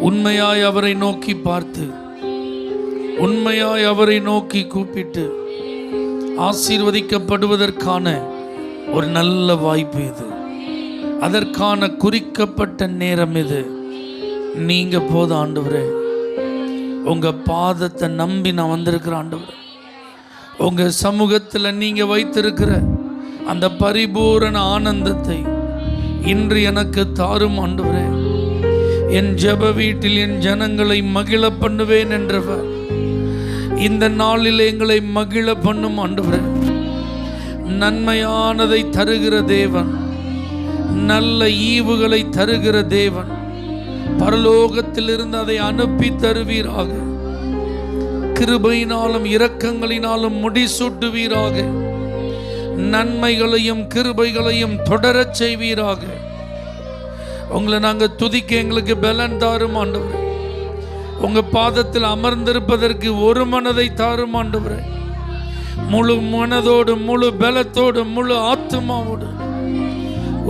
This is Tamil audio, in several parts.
உண்மையாய் அவரை நோக்கி பார்த்து, உண்மையாய் அவரை நோக்கி கூப்பிட்டு ஆசீர்வதிக்கப்படுவதற்கான ஒரு நல்ல வாய்ப்பு இது. அதற்கான குறிக்கப்பட்ட நேரம் இது. நீங்க போத ஆண்டவரே, உங்க பாதத்தை நம்பி நான் வந்திருக்கிற ஆண்டவரே, உங்க சமூகத்தில் நீங்க வைத்திருக்கிற அந்த பரிபூரண ஆனந்தத்தை இன்று எனக்கு தாரும் ஆண்டவரே. என் ஜெப வீட்டில் என் ஜனங்களை மகிழ பண்ணுவேன் என்றவர் இந்த நாளில் எங்களை மகிழ பண்ணும் ஆண்டவரே. நன்மையானதை தருகிற தேவன், நல்ல ஈவுகளை தருகிற தேவன், பரலோகத்தில் இருந்து அதை அனுப்பி தருவீராக. கிருபையினாலும் இரக்கங்களினாலும் முடிசூட்டுவீராக. நன்மைகளையும் கிருபைகளையும் தொடரச் செய்வீராக. உங்களை நாங்கள் துதிக்க எங்களுக்கு பலன் தாரும் ஆண்டவரே. உங்க பாதத்தில் அமர்ந்திருப்பதற்கு ஒரு மனதை தாரும் ஆண்டவரே. முழு மனதோடு, முழு பலத்தோடு, முழு ஆத்துமாவோடு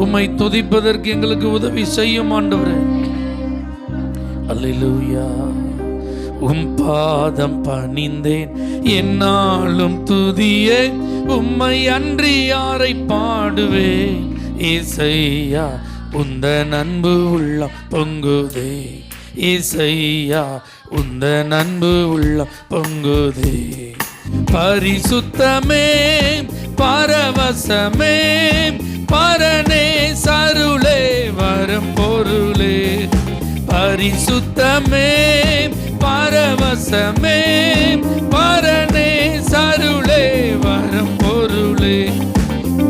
உம்மை துதிப்பதற்கு எங்களுக்கு உதவி செய்யும் ஆண்டவரே. அல்லேலூயா. உம் பாதம் பணிந்தேன் என்னாலும் துதியே, உம்மை அன்றி யாரை பாடுவேன். ஏசையா உந்தன் அன்பு உள்ளம் பொங்குதே, ஏசையா உந்தன் அன்பு உள்ளம் பொங்குதே. பரிசுத்தமே பரவசமே பரனே சருளே வரும் பொருளே. பரிசுத்தமே பரவசமே பரனே சருளே வரும் பொருளே.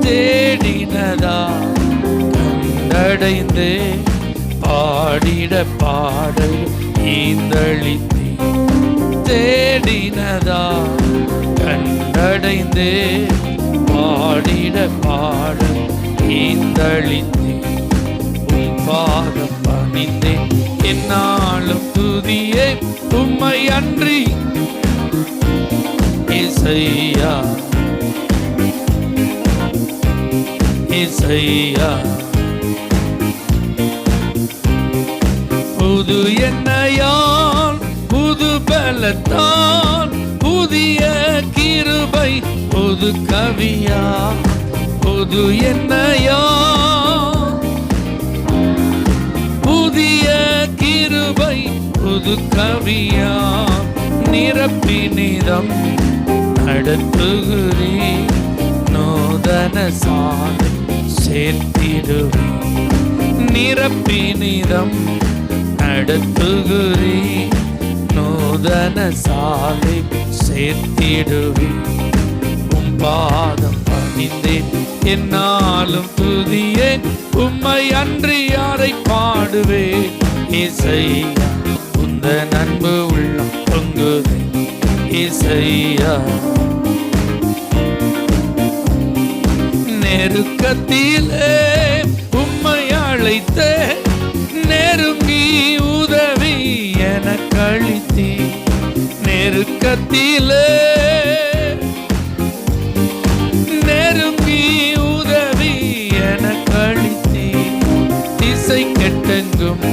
தேடினதா கண்டடைந்தே பாடிட பாடல் ஈந்தளித்தே. தேடினதா கண்டடைந்தே பாடிட பாடல் ஈந்தளித்தே. உம் பாதம் பணிந்தேன் என்னாலும் துதியே, உம்மை அன்றி. ஏசையா ஏசையா புது எண்ணெயால் புது பலத்தான் புதிய கிருபை புது கவியா. புது எண்ணெயால் புதிய கிருபை புது கவியா. நிரப்பினிதம் நடத்துகிறீ, நூதன சாலை சேர்த்திடுவே. நிரப்பினிதம் நடத்துகிறீ, நூதன சாலை சேர்த்திடுவே. உம் பாதம் பணிந்தேன் என்னாலும் துதியே, உம்மை அன்றி யாரை பாடுவேன். ஏசையா உந்தன் அன்பு உள்ளம் பொங்குதே, ஏசையா. நெருக்கத்திலே உம்மை அழைத்தே, நெருங்கி உதவி எனக்கு அளித்தீ. நெருக்கத்திலே நெருங்கி உதவி எனக்கு அளித்தீ. திசை கெட்டெங்கும்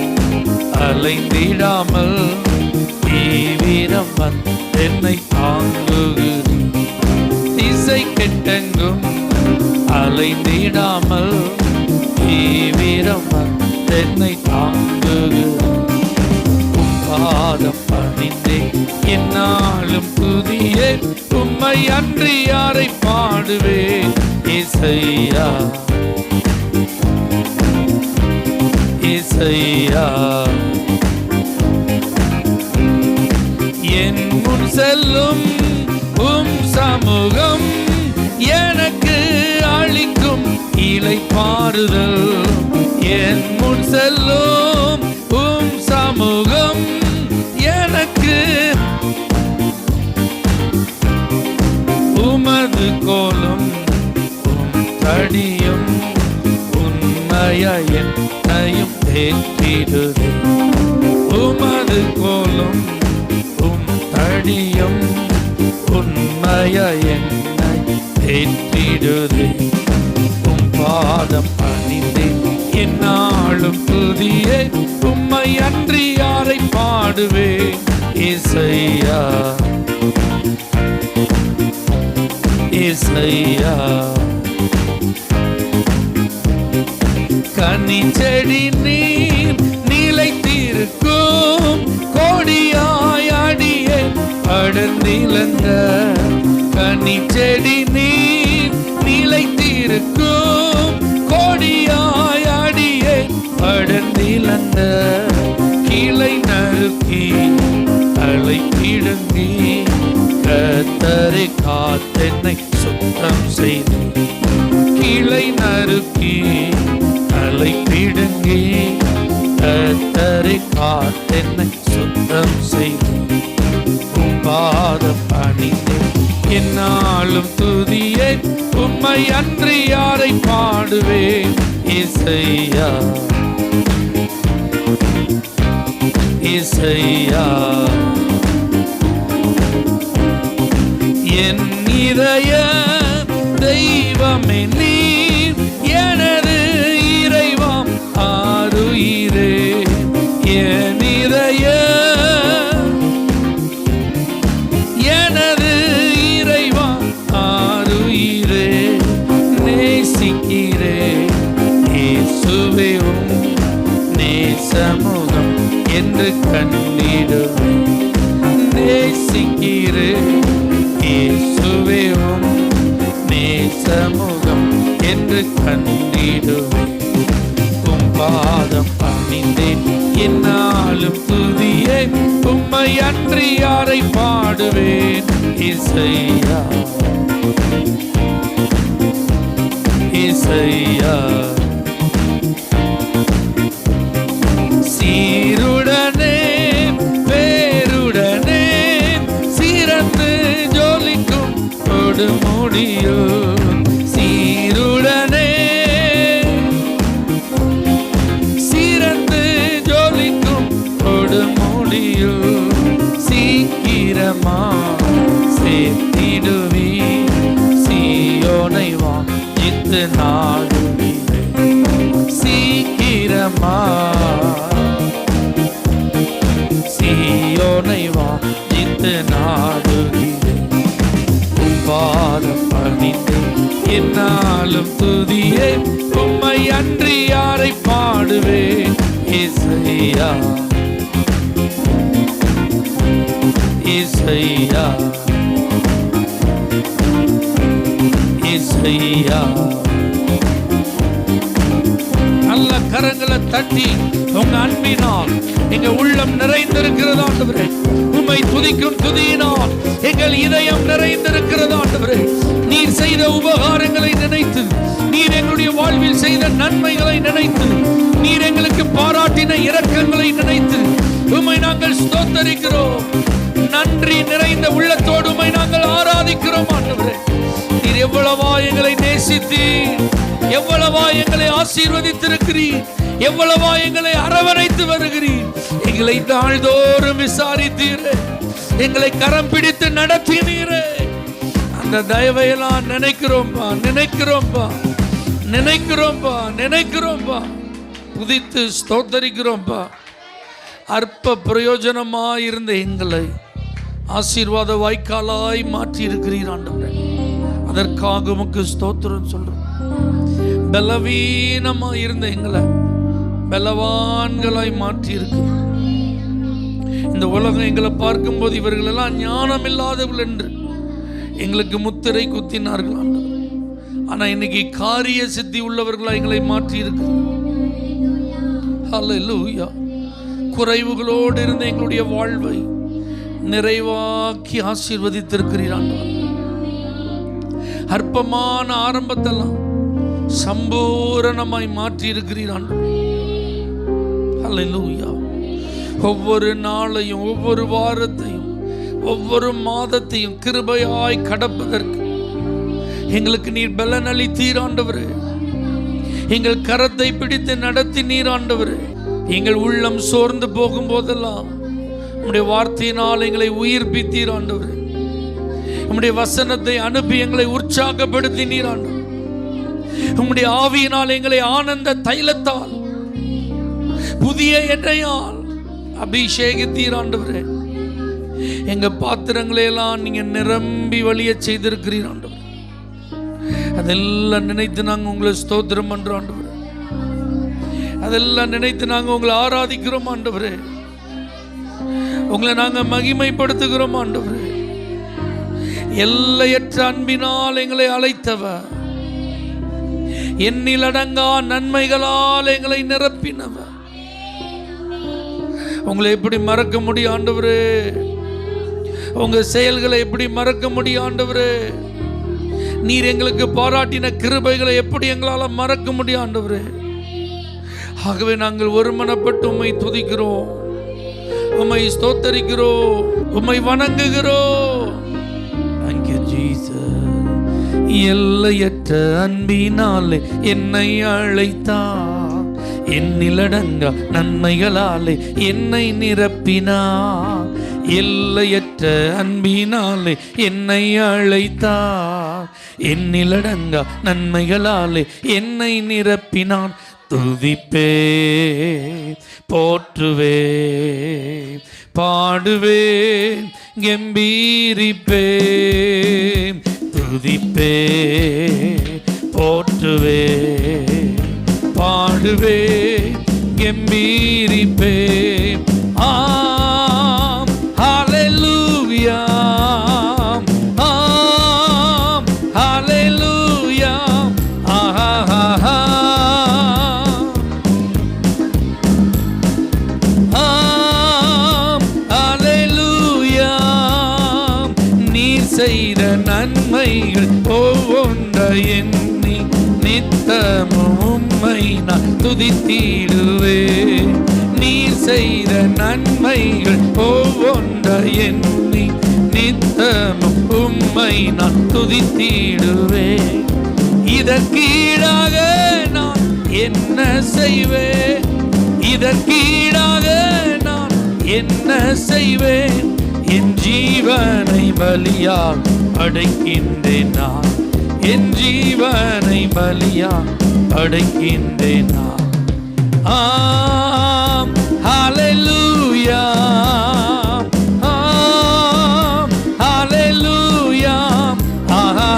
அலைந்திடாமல் தீவிரம் என்னை தாங்குகிறீ. திசை கெட்டெங்கும் அலைந்திடாமல் தீவிரம் என்னை தாங்குகிறீ. உம் பாதம் பணிந்தேன் என்னாலும் துதியே, உம்மை அன்றி யாரை பாடுவேன். ஏசையா ஏசையா. என் முன் செல்லும் உம் சமூகம் எனக்கு அளிக்கும் இளைப்பாறுதல். என் முன் செல்லும் உம் சமூகம் எனக்கு உமது கோலும் உம் தடியும் உண்மையாய் என்னையும் தேற்றிடுதே. உமது கோலும் உம் தடியும் உண்மை தயா என்னை தேற்றிடுதே. உம் பாதம் பணிந்தேன் என்னாலும் துதியே, உம்மை அன்றி யாரை பாடுவேன். ஏசையா ஏசையா கனி செடி நீர் நிலைத்திருக்கும் கோடியாய் அடியே படர்ந்திலங்க. கனி செடி நீர் நிலைத்திருக்கும் கோடியாய் அடியே படர்ந்திலங்க. கிளை நறுக்கி அலை கிடங்கி கர்த்தரை காத்தென்னை சுத்தம் செய்து. கிளை நறுக்கி அலை பிடுங்கி கர்த்தரை காத்தென்னை சுத்தம் செய்து. பாதம் பணிந்தேன் என்னாலும் துதியே, உம்மை அன்றி யாரை பாடுவேன். ஏசையா ஏசையா என் இதய தெய்வமே நீர், எனது இறைவாம் ஆருயிரே. என் இதய எனது இறைவாம் ஆருயிரே. நேசிக்கிறே இயேசுவே உம் நேசமுகம் என்று கண்டிடுவேன். நேசிக்கிறே இயேசுவே உம் நேசமுகம் என்று கண்டிடுவேன். உம் பாதம் பணிந்தேன் என்னாலும் துதியே, உம்மை அன்றி யாரை பாடுவேன். ஏசையா ஏசையா சீருடனே பேருடனே சிறந்து ஜொலிக்கும் கொடுமுடியோ. சீருடனே சிறந்து ஜொலிக்கும் கொடுமுடியோ. சீக்கிரமா சேர்த்திடுவி சீயோனை வாஞ்சித்து நாடுவீரே. சீக்கிரமா சீயோனை வாஞ்சித்து நாடுகிறேன். பாதம் பணிந்தேன் என்னாலும் துதியே, உம்மை அன்றி யாரை பாடுவேன். ஏசையா ஏசையா ஏசையா. நல்ல கரங்களை தட்டி உங்க அன்பினால் எங்க உள்ளம் நிறைந்திருக்கிறது ஆண்டவரே. உம்மை துதிக்கும் துதியினால் எங்கள் இதயம் நிறைந்திருக்கிறது ஆண்டவரே. நீர் செய்த உபகாரங்களை நினைத்து, நீர் எங்களுடைய வாழ்வில் செய்த நன்மைகளை நினைத்து, நீர் எங்களுக்கு பாராட்டின இரக்கங்களை நினைத்து உம்மை நாங்கள் ஸ்தோத்தரிக்கிறோம். நன்றி நிறைந்த உள்ளத்தோடு உம்மை நாங்கள் ஆராதிக்கிறோம் ஆண்டவரே. நீர் எவ்வளவா எங்களை நேசித்தீர், எவ்வளவா எங்களை ஆசீர்வதித்திருக்கிறீர், எவ்வளவா எங்களை அரவணைத்து வருகிறீர். எங்களை நாள்தோறும் விசாரித்தீரே, எங்களை கரம் பிடித்து நடத்தினீரே. அந்த தயவையெல்லாம் நினைக்கிறோம்பா நினைக்கிறோம்பா நினைக்கிறோம்பா நினைக்கிறோம்பா. புதித்து ஸ்தோத்தரிக்கிறோம்பா. அற்ப பிரயோஜனமாய் இருந்த எங்களை ஆசீர்வாத வாய்க்காலாய் மாற்றி இருக்கிறீர் ஆண்டவரே. அதற்காக உமக்கு ஸ்தோத்திரம் சொல்றோம். பலவீனமாய் இருந்த எங்களை பலவான்களாய் மாற்றி இருக்கு. இந்த உலகம் எங்களை பார்க்கும்போது இவர்கள் எல்லாம் ஞானம் இல்லாதவர்கள் என்று எங்களுக்கு முத்திரை குத்தினார்கள் ஆண்டவரே. ஆனா இன்னைக்கு காரிய சித்தி உள்ளவர்களாய் எங்களை மாற்றி இருக்கு. ஹல்லேலூயா. குறைவுகளோடு இருந்த எங்களுடைய வாழ்வை நிறைவாக்கி ஆசீர்வதித்திருக்கிறீர் ஆண்டவரே. அற்பமான ஆரம்பத்தெல்லாம் சம்பூரணமாய் மாற்றி இருக்கிறீர் ஆண்டவரே. ஹல்லேலூயா. ஒவ்வொரு நாளையும், ஒவ்வொரு வாரத்தையும், ஒவ்வொரு மாதத்தையும் கிருபையாய் கடப்பதற்கு எங்களுக்கு நீர் பலன் அளித்தீர் ஆண்டவரே. எங்கள் கரத்தை பிடித்து நடத்தி நீர் ஆண்டவரே. எங்கள் உள்ளம் சோர்ந்து போகும் போதெல்லாம் உம்முடைய வார்த்தையினால் எங்களை உயிர்ப்பித்தீர் ஆண்டவரே. உம்முடைய வசனத்தை அனுப்பி எங்களை உற்சாகப்படுத்தினீர் ஆண்டவரே. உம்முடைய ஆவியினால் எங்களை ஆனந்த தைலத்தால் புதிய எண்ணெயால் அபிஷேகித்தீர் ஆண்டவரே. எங்க பாத்திரங்களை எல்லாம் நீங்க நிரம்பி வழிய செய்திருக்கிறீர் ஆண்டவரே. அதெல்லாம் நினைத்து நாங்க உங்களை ஸ்தோத்திரம் பண்றோம் ஆண்டவரே. அதெல்லாம் நினைத்து நாங்க உங்களை ஆராதிக்கிறோம் ஆண்டவரே. உங்களை நாங்க மகிமைப்படுத்துகிறோம் ஆண்டவரே. எல்லையற்ற அன்பினால் எங்களை அழைத்தவர், எண்ணில் அடங்கா நன்மைகளால் எங்களை நிரப்பினவர். உங்களை எப்படி மறக்க முடியும் ஆண்டவரே? உங்க செயல்களை எப்படி மறக்க முடியும் ஆண்டவரே? நீர் எங்களுக்கு பாராட்டின கிருபைகளை எப்படி எங்களால் மறக்க முடியும் ஆண்டவரே? ஆகவே நாங்கள் ஒருமனப்பட்டு உம்மை துதிக்கிறோம், உம்மை ஸ்தோத்தரிக்கிறோம், உம்மை வணங்குகிறோம். Thank you Jesus. எல்லையற்ற அன்பினாலே என்னை அழைத்தார், எண்ணிலடங்கா நன்மைகளாலே என்னை நிரப்பினார். எல்லையற்ற அன்பினாலே என்னை அழைத்தார், எண்ணிலடங்கா நன்மைகளாலே என்னை நிரப்பினான். துதிப்பே, போற்றுவே, பாடுவேன், கம்பீரிப்பே. துதிப்பே, போற்றுவே, பாடுவே, கம்பீரிப்பே. ஆம், ஹல்லேலூயா, ஆம், ஹல்லேலூயா, ஆஹா, ஆம், ஹல்லேலூயா. நீர் செய்த நன்மைகள் ஒவ்வொன்றை எண்ணி நித்தமும் உம்மை நான் துதித்திடுவேன். நீர் செய்த நன்மைகள் ஒவ்வொன்றை எண்ணி நித்தமும் உம்மை நான் துதித்திடுவேன். இதற்கீடாக நான் என்ன செய்வேன்? இதற்கீடாக நான் என்ன செய்வேன்? என் ஜீவனை பலியால் அடைக்கின்றேன் நான், என் ஜீவனை பலியால் அடைக்கின்றேன் நான். ஆம், ஹல்லேலூயா, ஆம், ஹல்லேலூயா, ஆஹா,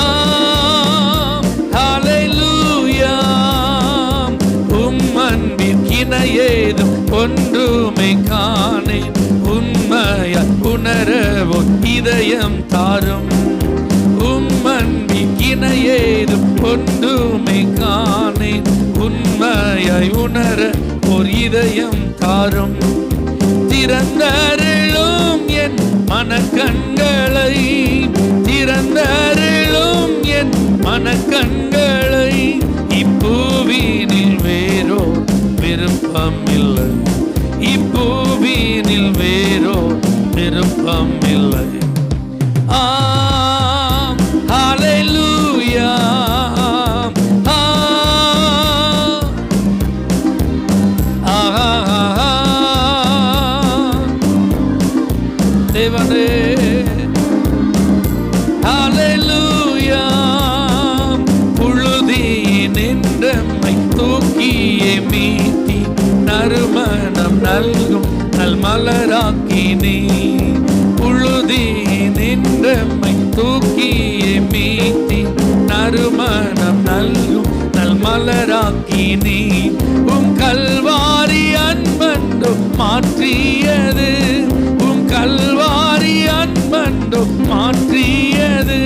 ஆம், ஹல்லேலூயா. ஏதும் ஒன்றுமே காணேன், உண்மையா உணரவோ இதயம் தாரும். உம்மன்பின் ஏதும் ஒன்றுமே காணேன், உண்மையாய் உணர ஒரு இதயம் தாரும். திறந்தருளும் என் மனக்கண்களை, திறந்தருளும் என் மனக்கண்களை. இப்பூவினில் வேறோ விருப்பம் இல்லை, இப்பூவினில் வேறோ விருப்பம் இல்லை. ஆம், ஹல்லேலூயா, ஆஹா, தேவனே, ஹல்லேலூயா. புழுதியின் என்றம்மை தூக்கியே மீட்டி நறுமணம் நல்கும் நல்மலராக்கினே. புழுதியின் என்றம்மை தூக்கியே மீட்டி நறுமணம் நல்கும் நல்மலராக்கினே. உம் கல்வாரி அன்பண்டோ மாற்றியது, உம் கல்வாரி அன்பண்டோ மாற்றியது.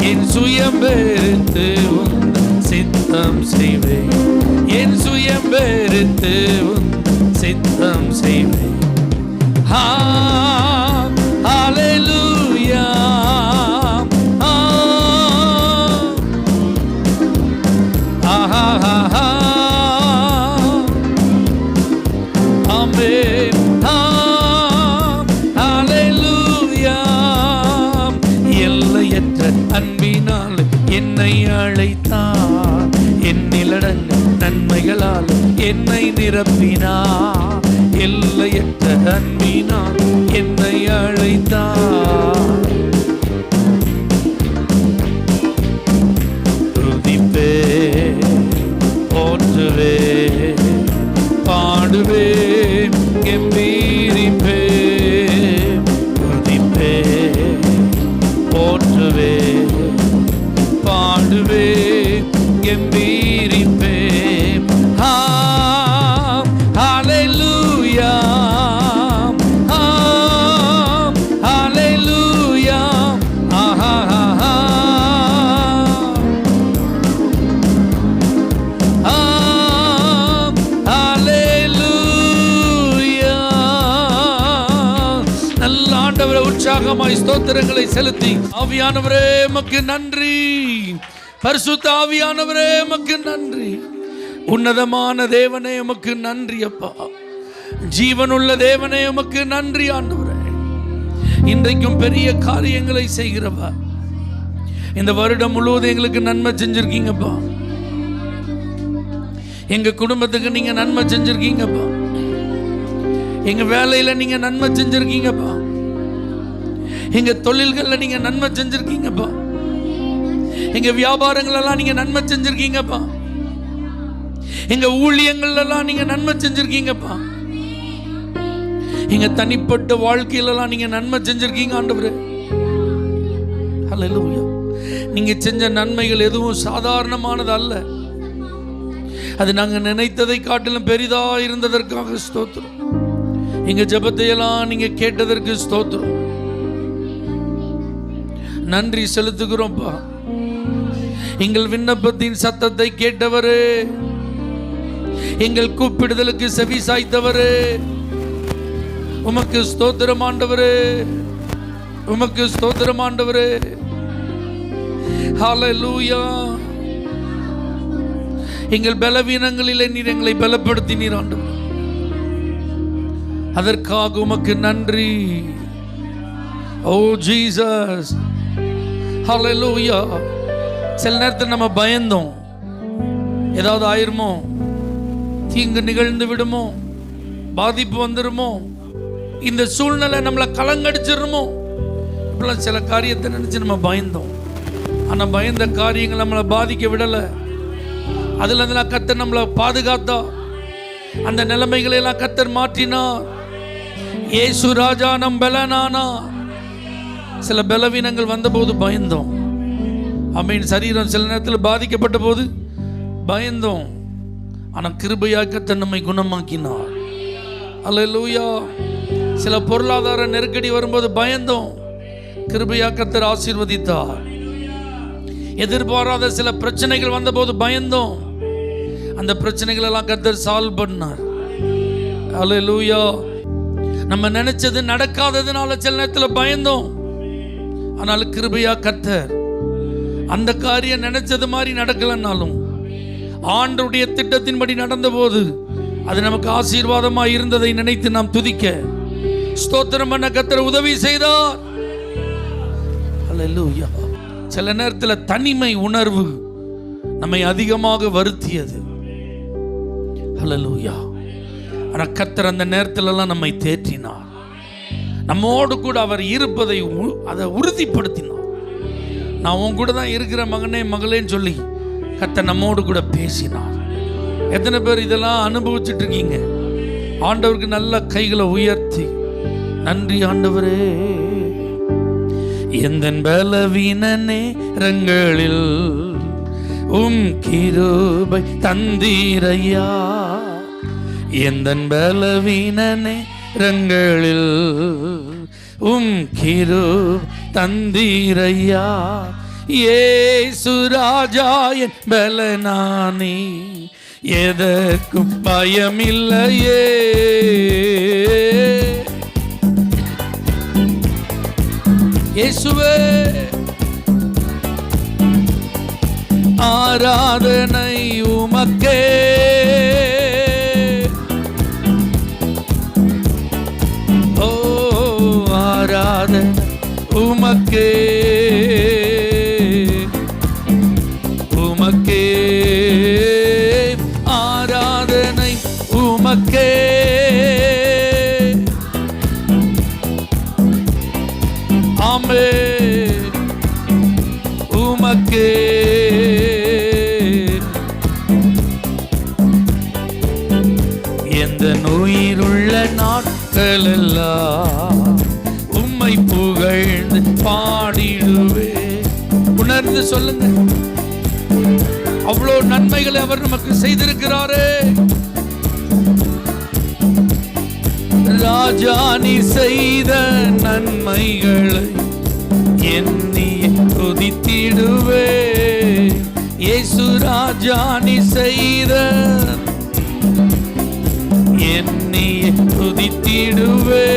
என் சுயம் வெறுத்து உந்தன் சித்தம் செய்வேன், என் சுயம் வெறுத்து உந்தன் சித்தம் செய்வேன். ஹல்லேலூயா, ஆஹா, ஆமென், ஹல்லேலூயா. எல்லையற்ற அன்பினால் என்னை அழைத்தார், என்னிலடங்க நன்மைகளால் என்னை நிரப்பினார். எல்லையற்ற அன்பினால் என்னை அழைத்தார். துதிப்பே, போற்றுவே, பாடுவே, கெம்பீரிப்பே. துதிப்பே, போற்றுவே, பாடுவே, கெம்பீரிப்பே. ஹalleluya, ஹalleluya, ஹalleluya. நல்ல ஆண்டவரே, உற்சாகமாய் ஸ்தோத்திரங்களை செலுத்தி, ஆவியானவரே உமக்கு நன்றி, பரிசுத்த ஆவியானவரே உமக்கு நன்றி, உன்னதமான தேவனே உமக்கு நன்றி அப்பா, ஜீவனுள்ள தேவனே உமக்கு நன்றி ஆண்டவரே. இன்றைக்கும் பெரிய காரியங்களை செய்கிறவா, இந்த வருடம் முழுவதும் எங்களுக்கு நன்மை செஞ்சிருக்கீங்கப்பா, எங்க குடும்பத்துக்கு நீங்க நன்மை செஞ்சிருக்கீங்கப்பா, எங்க வேலையில நீங்க நன்மை செஞ்சிருக்கீங்கப்பா, எங்க தொழில்கள்ல நீங்க நன்மை செஞ்சிருக்கீங்கப்பா, எங்க வியாபாரங்கள் எல்லாம் நீங்க நன்மை செஞ்சிருக்கீங்கப்பா, எங்க ஊழியங்கள் எல்லாம் நீங்க நன்மை செஞ்சிருக்கீங்கப்பா, எங்க தனிப்பட்ட வாழ்க்கையில எல்லாம் நீங்க நன்மை செஞ்சிருக்கீங்க ஆண்டவரே. ஹல்லேலூயா. நீங்க செஞ்ச நன்மைகள் எதுவும் சாதாரணமானது அல்ல, அது நாங்க நினைத்ததை காட்டிலும் பெரிதா இருந்ததற்காக ஸ்தோத்திரம். எங்க ஜெபத்தை எல்லாம் நீங்க கேட்டதற்கு ஸ்தோத்திரம், நன்றி செலுத்துகிறோம்ப்பா. எங்கள் விண்ணப்பத்தின் சத்தத்தை கேட்டவரே, எங்கள் கூப்பிடுதலுக்கு செவி சாய்த்தவரே, உமக்கு ஸ்தோத்திரம் ஆண்டவரே, உமக்கு ஸ்தோத்திரம் ஆண்டவரே. ஹல்லேலூயா. எங்கள் பலவீனங்களிலே நீர் எங்களை பலப்படுத்தினீர் ஆண்டவரே, அதற்காக உமக்கு நன்றி. ஓ ஜீசஸ், ஹல்லேலூயா. சில நேரத்தில் நம்ம பயந்தோம், ஏதாவது ஆயிருமோ, தீங்கு நிகழ்ந்து விடுமோ, பாதிப்பு வந்துருமோ, இந்த சூழ்நிலை நம்மளை கலங்கடிச்சிருமோ, இப்பெல்லாம் சில காரியத்தை நினைச்சு நம்ம பயந்தோம். ஆனா பயந்த காரியங்கள் நம்மளை பாதிக்க விடல, அதுல இருந்து கர்த்தர் நம்மளை பாதுகாத்தா, அந்த நிலைமைகளை எல்லாம் கர்த்தர் மாற்றினா. இயேசு ராஜா நம் பலனானா. சில பலவீனங்கள் வந்த போது பயந்தோம், ஆமென். சரீரம் சில நேரத்தில் பாதிக்கப்பட்ட போது பயந்தோம், ஆனா கிருபையாய் கர்த்தர் நம்மை குணமாக்கினார். அல்லேலூயா. சில பொருளாதார நெருக்கடி வரும்போது பயந்தோம், கிருபையாய் கர்த்தர் ஆசீர்வதித்தார். எதிர்பாராத சில பிரச்சனைகள் வந்தபோது பயந்தோம், அந்த பிரச்சனைகள் எல்லாம் கர்த்தர் சால்வ் பண்ணார். அல்லேலூயா. நம்ம நினைச்சது நடக்காததுனால சில நேரத்தில் பயந்தோம், ஆனால் கிருபையாய் கர்த்தர் அந்த காரியம் நினைச்சது மாதிரி நடக்கலன்னாலும் ஆண்டவருடைய திட்டத்தின்படி நடந்தபோது அது நமக்கு ஆசீர்வாதமாக இருந்ததை நினைத்து நாம் துதிக்க, ஸ்தோத்திரம் பண்ண கர்த்தர் உதவி செய்தார். அல்லேலூயா. சில நேரத்தில் தனிமை உணர்வு நம்மை அதிகமாக வருத்தியது. அல்லேலூயா. ஆனால் கர்த்தர் அந்த நேரத்திலெல்லாம் நம்மை தேற்றினார், நம்மோடு கூட அவர் இருப்பதை அதை உறுதிப்படுத்தினார். நான் உன் கூட தான் இருக்கிற மகனே மகளேன்னு சொல்லி கர்த்தர் நம்மோடு கூட பேசினார். எத்தனை பேர் இதெல்லாம் அனுபவிச்சுட்டு இருக்கீங்க? ஆண்டவருக்கு நல்ல கைகளை உயர்த்தி நன்றி ஆண்டவரே. எந்தன் பலவீன நேரங்களில் கிருபை தந்தீரையா, எந்தன் பலவீன நேரங்களில் கிருபை தந்தீரையா. இயேசு ராஜா என் பலனானி, எதற்கும் பயமில்லையே. இயேசுவே ஆராதனை உமக்கே, ஓ ஆராதனை உமக்கே, உமக்கே ஆராதனை உமக்கே, நாட்களெல்லாம் உம்மை புகழ்ந்து பாடிடுவே. உணர்ந்து சொல்லுங்க, அவ்வளோ நன்மைகளை அவர் நமக்கு செய்திருக்கிறாரே. ராஜா நீ செய்த நன்மைகளை எண்ணி துதித்திடுவே. இயேசு ராஜா நீ செய்த எண்ணி துதித்திடுவே.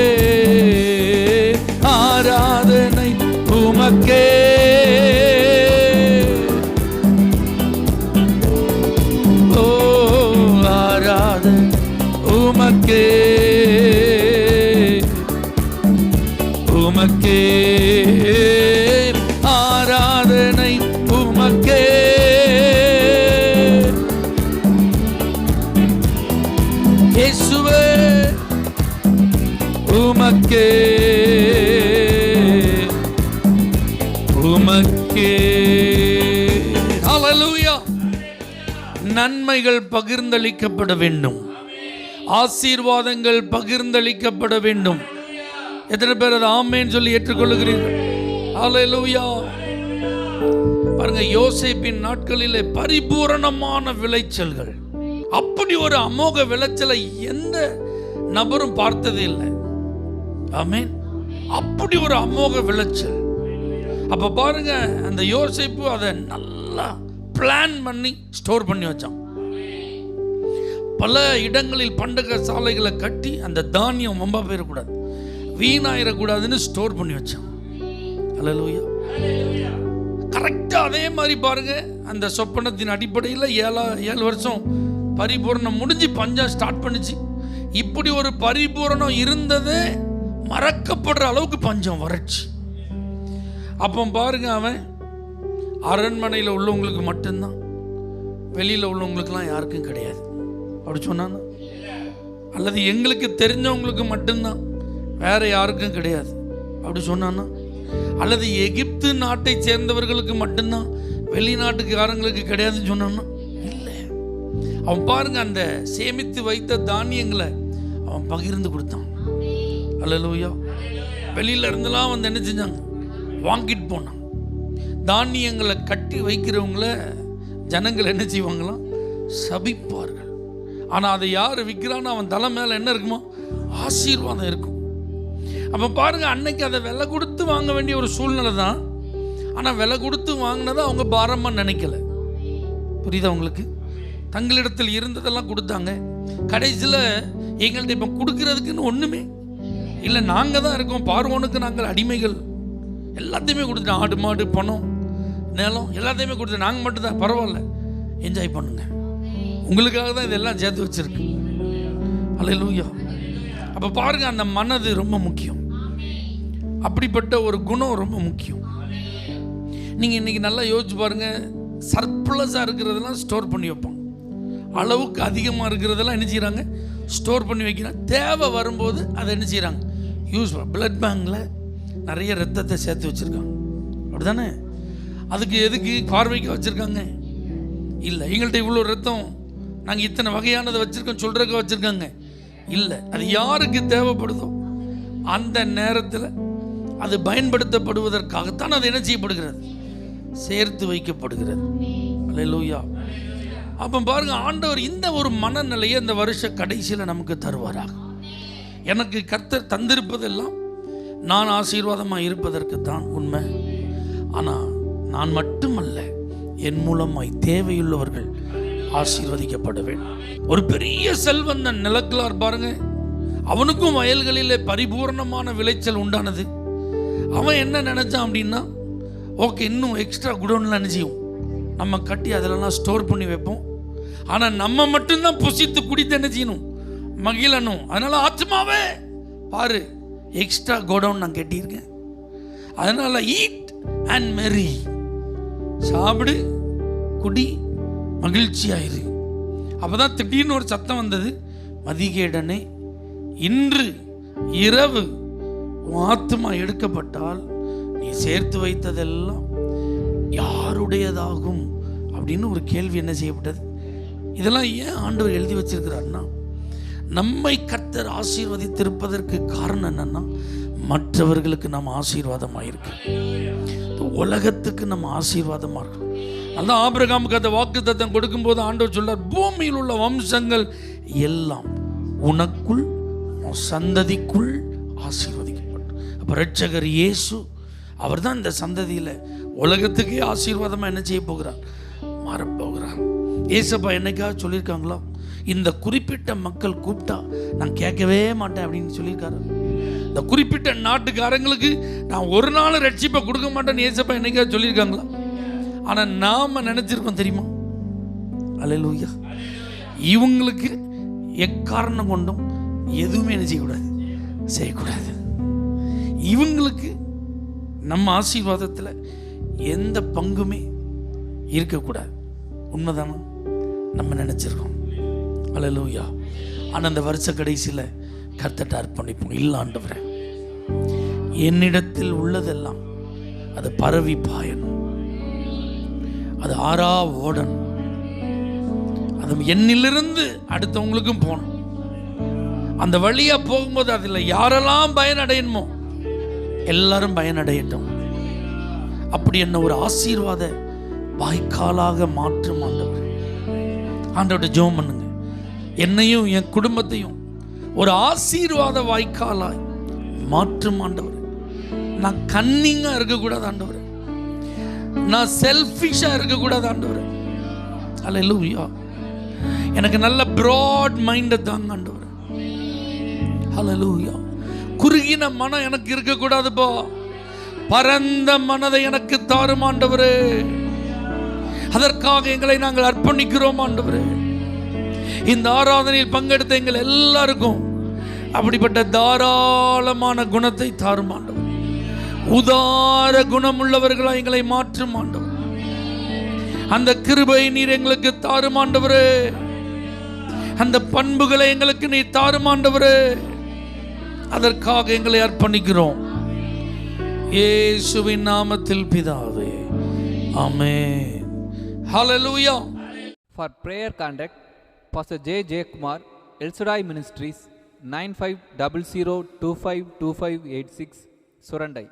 ஆராதனை உமக்கே, ஓ ஆராதனை உமக்கே, உமக்கே ஆராதனை உமக்கே. இயேசுவே உமக்கே, உமக்கே. ஹல்லேலூயா. நன்மைகள் பகிர்ந்தளிக்கப்பட வேண்டும், ஆசீர்வாதங்கள் பகிர்ந்தளிக்கப்பட வேண்டும். எத்தனை பேர் அதை ஆமென் சொல்லி ஏற்றுக்கொள்ளுகிறீர்கள்? ஹல்லேலூயா. பாருங்க, யோசேப்பின் நாட்களிலே பரிபூரணமான விளைச்சல்கள். அப்படி ஒரு அமோக விளைச்சலை எந்த நபரும் பார்த்ததே இல்லை. ஆமென். அப்படி ஒரு அமோக விளைச்சல். அப்ப பாருங்க, அந்த யோசேப்பு அதை நல்லா பிளான் பண்ணி ஸ்டோர் பண்ணி வச்சான். பல இடங்களில் பண்டக சாலைகளை கட்டி அந்த தானியம் ரொம்ப போயிடக்கூடாது, வீணாயிடக்கூடாதுன்னு ஸ்டோர் பண்ணி வச்சான். அல்லேலூயா. கரெக்டாக அதே மாதிரி பாருங்க, அந்த சொப்பனத்தின் அடிப்படையில் 7 வருஷம் பரிபூரணம் முடிஞ்சு பஞ்சம் ஸ்டார்ட் பண்ணிச்சு. இப்படி ஒரு பரிபூரணம் இருந்ததே மறக்கப்படுற அளவுக்கு பஞ்சம் வறட்சி. அப்போ பாருங்க, அவன் அரண்மனையில் உள்ளவங்களுக்கு மட்டும்தான், வெளியில் உள்ளவங்களுக்குலாம் யாருக்கும் கிடையாது அப்படி சொன்னான். அல்லது எங்களுக்கு தெரிஞ்சவங்களுக்கு மட்டும்தான், வேற யாருக்கும் கிடையாது அப்படி சொன்னான்னா. அல்லது எகிப்து நாட்டை சேர்ந்தவர்களுக்கு மட்டும்தான், வெளிநாட்டுக்காரங்களுக்கு கிடையாதுன்னு சொன்னான்னா. இல்லை, அவன் பாருங்க, அந்த சேமித்து வைத்த தானியங்களை அவன் பகிர்ந்து கொடுத்தான். அல்லேலூயா. வெளியில இருந்தெல்லாம் வந்து என்ன செஞ்சாங்க, வாங்கிட்டு போனான். தானியங்களை கட்டி வைக்கிறவங்கள ஜனங்கள் என்ன செய்வாங்களாம், சபிப்பார்கள். ஆனால் அதை யார் விற்கிறான்னு அவன் தலை மேலே என்ன இருக்குமோ, ஆசீர்வாதம் இருக்கும். அப்போ பாருங்க, அன்னைக்கு அதை விலை கொடுத்து வாங்க வேண்டிய ஒரு சூழ்நிலை தான். ஆனால் விலை கொடுத்து வாங்கினதை அவங்க பாரமாக நினைக்கல. புரியுதா உங்களுக்கு? தங்களிடத்தில் இருந்ததெல்லாம் கொடுத்தாங்க. கடைசியில் எங்கள்கிட்ட இப்போ கொடுக்கறதுக்குன்னு ஒன்றுமே இல்லை, நாங்கள் தான் இருக்கோம், பார்வோனுக்கு நாங்கள் அடிமைகள். எல்லாத்தையுமே கொடுத்துட்டோம், ஆடு மாடு பணம் நிலம் எல்லாத்தையுமே கொடுத்து, நாங்கள் மட்டும்தான் பரவாயில்ல என்ஜாய் பண்ணுங்க, உங்களுக்காக தான் இதெல்லாம் சேர்த்து வச்சிருக்கு. அல்லேலூயா. அப்போ பாருங்க, அந்த மனது ரொம்ப முக்கியம். அப்படிப்பட்ட ஒரு குணம் ரொம்ப முக்கியம். நீங்கள் இன்னைக்கு நல்லா யோசிச்சு பாருங்க, சர்ப்ளஸாக இருக்கிறதெல்லாம் ஸ்டோர் பண்ணி வைப்பாங்க, அளவுக்கு அதிகமாக இருக்கிறதெல்லாம் என்ன செய்கிறாங்க, ஸ்டோர் பண்ணி வைக்கிறாங்க. தேவை வரும்போது அதை என்ன செய்கிறாங்க, யூஸ் பண்ண. பிளட் பேங்கில் நிறைய ரத்தத்தை சேர்த்து வச்சுருக்காங்க, அப்படி தானே? அதுக்கு எதுக்கு, பார்வைக்கு வச்சுருக்காங்க? இல்லை, எங்கள்கிட்ட இவ்வளோ ரத்தம், நாங்கள் இத்தனை வகையானதை வச்சுருக்கோம் சொல்கிறதுக்கு வச்சுருக்காங்க? இல்லை, அது யாருக்கு தேவைப்படுதோ அந்த நேரத்தில் அது பயன்படுத்தப்படுவதற்காகத்தான் அது என்ன செய்யப்படுகிறது, சேர்த்து வைக்கப்படுகிறது. அல்லேலூயா. அப்போ பாருங்க, ஆண்டவர் இந்த ஒரு மனநிலையை இந்த வருஷ கடைசியில் நமக்கு தருவாராக. எனக்கு கர்த்தர் தந்திருப்பதெல்லாம் நான் ஆசீர்வாதமாக இருப்பதற்கு தான் உண்மை. ஆனால் நான் மட்டுமல்ல, என் மூலமாய் தேவையுள்ளவர்கள் ஆசீர்வதிக்கப்பட வேண்டும். ஒரு பெரிய செல்வந்தன் நிலக்கிழார் பாருங்க, அவனுக்கும் வயல்களிலே பரிபூர்ணமான விளைச்சல் உண்டானது. அவன் என்ன நினைச்சான் அப்படின்னா, ஓகே, இன்னும் எக்ஸ்ட்ரா குடோன்லாம் நினைச்சியும் நம்ம கட்டி அதிலெல்லாம் ஸ்டோர் பண்ணி வைப்போம். ஆனால் நம்ம மட்டும்தான் புசித்து குடித்து என்ன செய்யணும், மகிழணும். அதனால ஆத்மாவே பாரு, எக்ஸ்ட்ரா கோடவுன் நான் கட்டியிருக்கேன், அதனால ஈட் அண்ட் மெரி, சாப்பிடு குடி மகிழ்ச்சியாயிரு. அப்போதான் திடீர்னு ஒரு சத்தம் வந்தது, மதிகேடனே, இன்று இரவு உன் ஆத்மா எடுக்கப்பட்டால் நீ சேர்த்து வைத்ததெல்லாம் யாருடையதாகும் அப்படின்னு ஒரு கேள்வி என்ன செய்யப்பட்டது. இதெல்லாம் ஏன் ஆண்டவர் எழுதி வச்சிருக்கிறார்னா, நம்மை கர்த்தர் ஆசீர்வதித்திருப்பதற்கு காரணம் என்னன்னா, மற்றவர்களுக்கு நம்ம ஆசீர்வாதமாயிருக்கு, உலகத்துக்கு நம்ம ஆசீர்வாதமாக இருக்கும். அதான் ஆபிரகாமுக்கு அந்த வாக்குத்தத்தம் கொடுக்கும்போது ஆண்டவர் சொல்றார், பூமியில் உள்ள வம்சங்கள் எல்லாம் உனக்குள் சந்ததிக்குள் ஆசீர்வதிக்கப்படும். அப்போ ரட்சகர் இயேசு அவர் தான் இந்த சந்ததியில் உலகத்துக்கே ஆசீர்வாதமாக என்ன செய்ய போகிறார், மாறப்போகிறார். ஏசப்பா என்னைக்காவது சொல்லியிருக்காங்களா, இந்த குறிப்பிட்ட மக்கள் கூப்பிட்டா நான் கேட்கவே மாட்டேன் அப்படின்னு சொல்லியிருக்காரு? இந்த குறிப்பிட்ட நாட்டுக்காரங்களுக்கு நான் ஒரு நாள் ரட்சிப்பை கொடுக்க மாட்டேன்னு ஏசப்பா என்னைக்காவது சொல்லியிருக்காங்களா? ஆனால் நாம் நினச்சிருக்கோம் தெரியுமா, அல்லேலூயா, இவங்களுக்கு எக்காரணம் கொண்டும் எதுவுமே என்ன செய்யக்கூடாது. இவங்களுக்கு நம்ம ஆசீர்வாதத்தில் எந்த பங்குமே இருக்கக்கூடாது. உண்மைதானா? நம்ம நினச்சிருக்கோம், அல்லேலூயா. ஆனால் அந்த வருஷ கடைசியில் கர்த்தர்ட்ட அர்ப்பணிப்போம். இல்லை ஆண்டவரே, என்னிடத்தில் உள்ளதெல்லாம் அது பரவி பாயணும், அது ஆறா ஓடணும், அது என்னிலிருந்து அடுத்தவங்களுக்கும் போகணும். அந்த வழியா போகும்போது அதில் யாரெல்லாம் பயனடையணுமோ எல்லாரும் பயனடையட்டும். அப்படி என்ன ஒரு ஆசீர்வாத வாய்க்காலாக மாற்றும் ஆண்டவர். ஆண்டவர்கிட்ட ஜெபம் பண்ணுங்க, என்னையும் என் குடும்பத்தையும் ஒரு ஆசீர்வாத வாய்க்காலாய் மாற்றும் ஆண்டவர். நான் கன்னிங்கா இருக்கக்கூடாது ஆண்டவர், நான் செல்ஃபிஷா இருக்கக்கூடாது ஆண்டவர். அல்லேலூயா. எனக்கு நல்ல பிராட் மைண்டை தாங்க ஆண்டவர். அல்லேலூயா. குறுகின மனம் எனக்கு இருக்கக்கூடாதுப்பா, பரந்த மனதை எனக்கு தாரும் ஆண்டவரே. அதற்காக எங்களை நாங்கள் அர்ப்பணிக்கிறோம் ஆண்டவரே. இந்த ஆராதனையில் பங்கெடுத்த எங்கள் எல்லாருக்கும் அப்படிப்பட்ட தாராளமான குணத்தை தாரும் ஆண்டவர். உதார குணமுள்ளவர்களா எங்களை மாற்றும் ஆண்டவர். அந்த கிருபை நீர் எங்களுக்கு தாரும் ஆண்டவரே. அந்த பண்புகளை எங்களுக்கு நீ தாரும் ஆண்டவரே. அதற்காக எங்களை அர்ப்பணிக்கிறோம் இயேசுவின் நாமத்தில் பிதாவே, ஆமென். ஹல்லேலூயா. For prayer contact, Pastor J. Kumar, El Shaddai Ministries, 9500252586, Surandai.